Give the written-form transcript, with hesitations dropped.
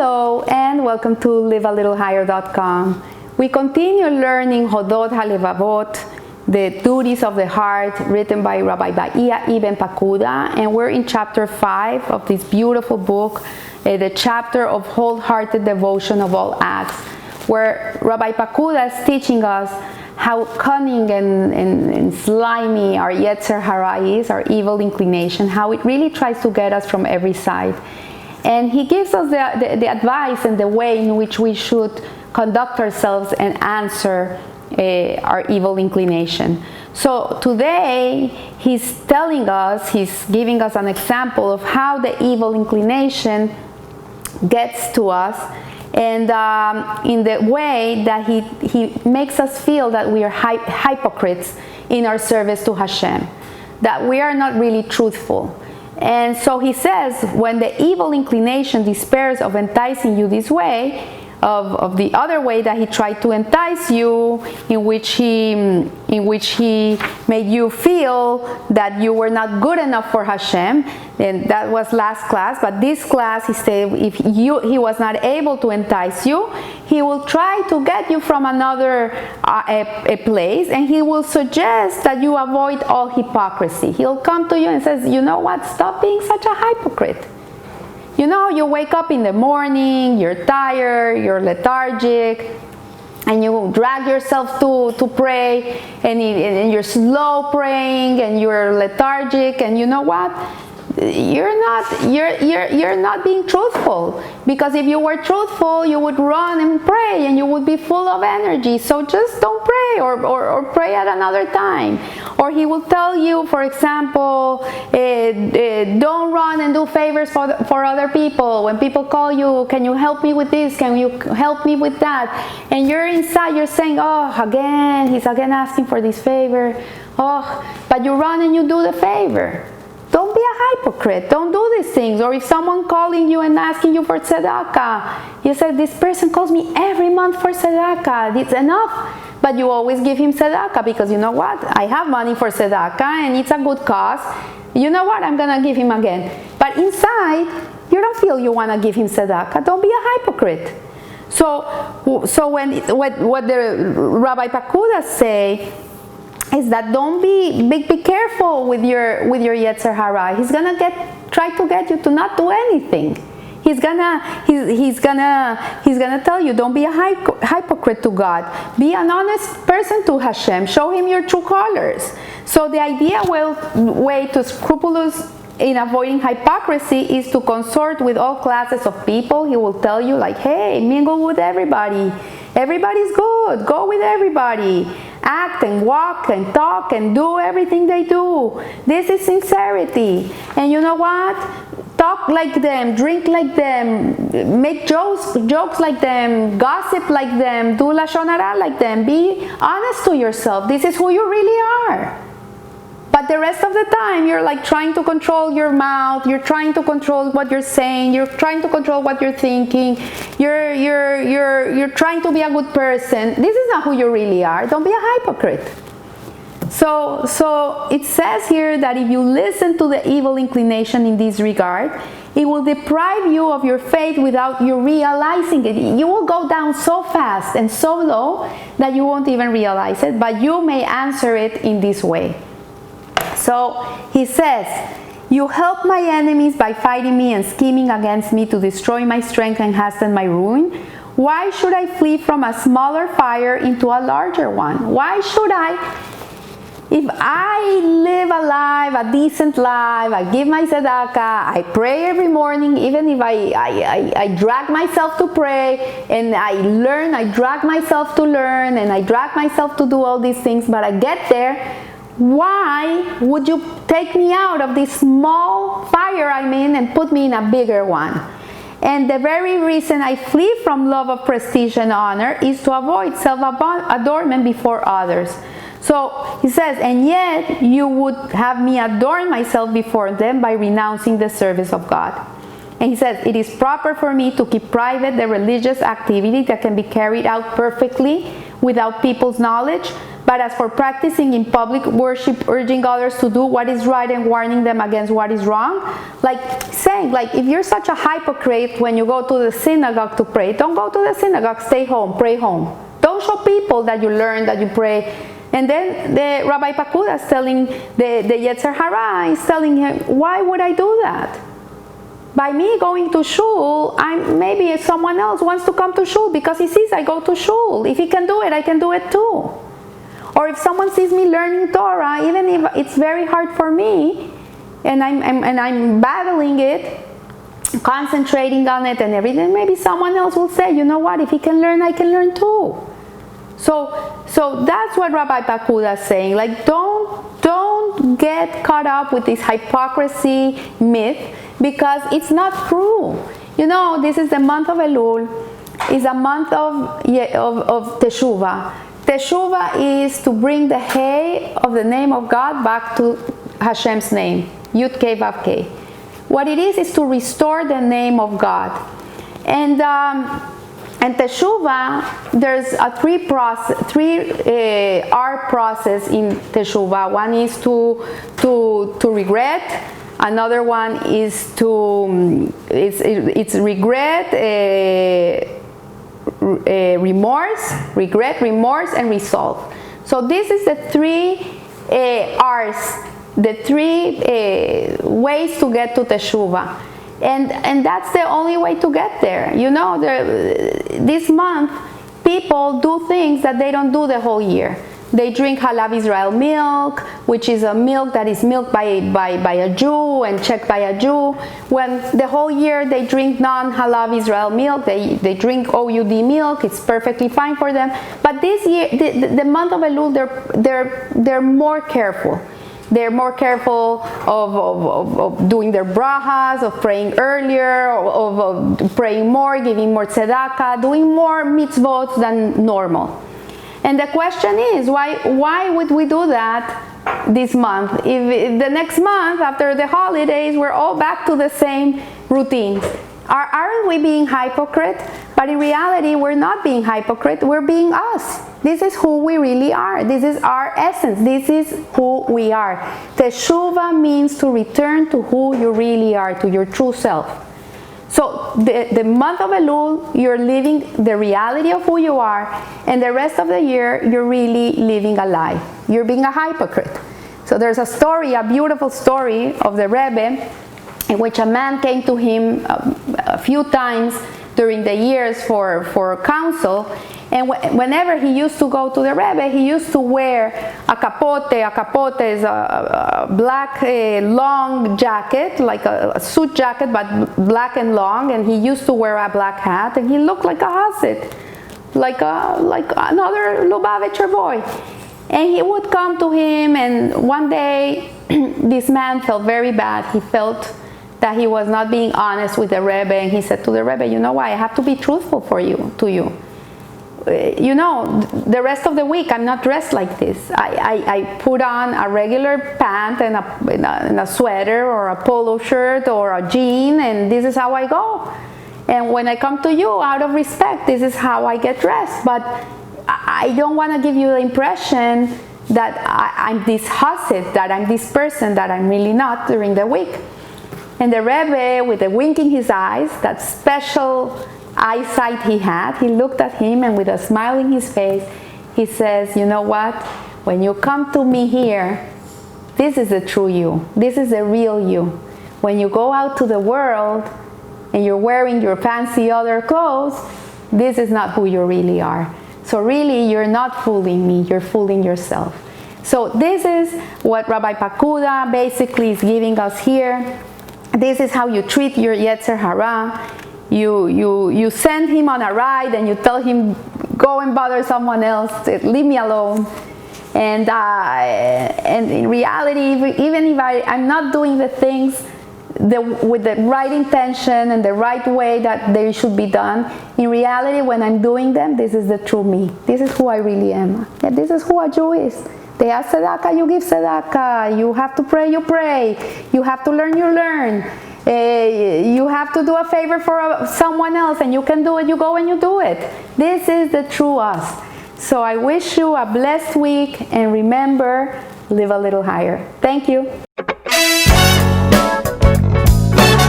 Hello and welcome to livealittlehigher.com. We continue learning Hodot HaLevavot, the duties of the heart, written by Rabbi Bahia Ibn Pakuda, and we're in chapter 5 of this beautiful book, the chapter of wholehearted devotion of all acts, where Rabbi Pakuda is teaching us how cunning and slimy our Yetzer Hara is, our evil inclination, how it really tries to get us from every side. And he gives us the advice and the way in which we should conduct ourselves and answer our evil inclination. So today he's telling us, he's giving us an example of how the evil inclination gets to us, and in the way that he makes us feel that we are hypocrites in our service to Hashem, that we are not really truthful. And so he says, when the evil inclination despairs of enticing you this way, of the other way that he tried to entice you, in which he made you feel that you were not good enough for Hashem, and that was last class. But this class, he said, if he was not able to entice you, he will try to get you from another a place, and he will suggest that you avoid all hypocrisy. He'll come to you and says, you know what, stop being such a hypocrite. You know, you wake up in the morning, you're tired, you're lethargic, and you drag yourself to pray, and you're slow praying, and you're lethargic, and you know what? You're not being truthful, because if you were truthful, you would run and pray, and you would be full of energy. So just don't pray, or pray at another time. Or he will tell you, for example, don't run and do favors for other people. When people call you, can you help me with this? Can you help me with that? And you're inside, you're saying, oh, again, he's again asking for this favor. Oh, but you run and you do the favor. Don't be a hypocrite. Don't do these things. Or if someone calling you and asking you for tzedakah, you say, this person calls me every month for tzedakah. It's enough. But you always give him tzedakah, because you know what? I have money for tzedakah and it's a good cause. You know what? I'm going to give him again. But inside, you don't feel you want to give him tzedakah. Don't be a hypocrite. So what the Rabbi Pakuda say is that don't be careful with your Yetzer Hara. He's gonna try to get you to not do anything. He's gonna tell you, don't be a hypocrite to God. Be an honest person to Hashem. Show him your true colors. So the ideal way to scrupulous in avoiding hypocrisy is to consort with all classes of people. He will tell you, like, hey, mingle with everybody. Everybody's good. Go with everybody. Act and walk and talk and do everything they do. This is sincerity. And you know what? Talk like them, drink like them, make jokes like them, gossip like them, do lashon hara like them. Be honest to yourself. This is who you really are. But the rest of the time, you're like trying to control your mouth. You're trying to control what you're saying. You're trying to control what you're thinking. You're trying to be a good person. This is not who you really are. Don't be a hypocrite. So it says here that if you listen to the evil inclination in this regard, it will deprive you of your faith without you realizing it. You will go down so fast and so low that you won't even realize it, but you may answer it in this way. So he says, you help my enemies by fighting me and scheming against me to destroy my strength and hasten my ruin. Why should I flee from a smaller fire into a larger one? Why should I? If I live a life, a decent life, I give my tzedakah, I pray every morning, even if I drag myself to pray, and I drag myself to learn, and I drag myself to do all these things, but I get there, why would you take me out of this small fire I'm in and put me in a bigger one? And the very reason I flee from love of prestige and honor is to avoid self-adornment before others. So he says, and yet you would have me adorn myself before them by renouncing the service of God. And he says, it is proper for me to keep private the religious activity that can be carried out perfectly without people's knowledge, but But as for practicing in public worship, urging others to do what is right and warning them against what is wrong, like saying, like, if you're such a hypocrite when you go to the synagogue to pray, don't go to the synagogue, stay home, pray home. Don't show people that you learn, that you pray. And then the Rabbi Pakuda is telling the Yetzer Hara, is telling him, why would I do that? By me going to shul, maybe someone else wants to come to shul because he sees I go to shul. If he can do it, I can do it too. Or if someone sees me learning Torah, even if it's very hard for me, and I'm battling it, concentrating on it and everything, maybe someone else will say, you know what, if he can learn, I can learn too. So that's what Rabbi Pakuda is saying. Like, don't get caught up with this hypocrisy myth, because it's not true. You know, this is the month of Elul. It's a month of Teshuvah. Teshuvah is to bring the Hey of the name of God back to Hashem's name, Yud Kei Vav Kei. What it is to restore the name of God. And Teshuvah, there's a three R process in Teshuvah. One is to regret. Another one is it's regret, remorse, and resolve. So this is the three R's, the three ways to get to Teshuvah. And that's the only way to get there. You know, this month, people do things that they don't do the whole year. They drink Halav Israel milk, which is a milk that is milked by a Jew and checked by a Jew. When the whole year they drink non-Halav Israel milk, they drink OUD milk, it's perfectly fine for them. But this year, the month of Elul, they're more careful. They're more careful of doing their brahas, of praying earlier, of praying more, giving more tzedakah, doing more mitzvot than normal. And the question is, why would we do that this month? If the next month, after the holidays, we're all back to the same routines. Aren't we being hypocrite? But in reality, we're not being hypocrite, we're being us. This is who we really are. This is our essence. This is who we are. Teshuvah means to return to who you really are, to your true self. So the month of Elul, you're living the reality of who you are, and the rest of the year, you're really living a lie. You're being a hypocrite. So there's a story, a beautiful story of the Rebbe, in which a man came to him a few times during the years for counsel, and whenever he used to go to the Rebbe, he used to wear a capote. A capote is a black long jacket, like a suit jacket, but black and long, and he used to wear a black hat, and he looked like a Hasid, like another Lubavitcher boy. And he would come to him, and one day this man felt very bad. He felt that he was not being honest with the Rebbe, and he said to the Rebbe, you know why, I have to be truthful to you. You know, the rest of the week I'm not dressed like this. I put on a regular pant and a sweater or a polo shirt or a jean, and this is how I go. And when I come to you, out of respect, this is how I get dressed. But I don't want to give you the impression that I'm this Hasid, that I'm this person that I'm really not during the week. And the Rebbe, with a wink in his eyes, that special eyesight he had, he looked at him, and with a smile in his face, he says, you know what? When you come to me here, this is the true you. This is the real you. When you go out to the world and you're wearing your fancy other clothes, this is not who you really are. So really, you're not fooling me, you're fooling yourself. So this is what Rabbi Pakuda basically is giving us here. This is how you treat your Yetzer Hara. You send him on a ride and you tell him, go and bother someone else, leave me alone. And in reality, even if I'm not doing the things with the right intention and the right way that they should be done, in reality, when I'm doing them, this is the true me. This is who I really am. Yeah, this is who a Jew is. They ask tzedakah, you give tzedakah. You have to pray, you pray. You have to learn, you learn. You have to do a favor for someone else, and you can do it, you go and you do it. This is the true us. So I wish you a blessed week, and remember, live a little higher. Thank you.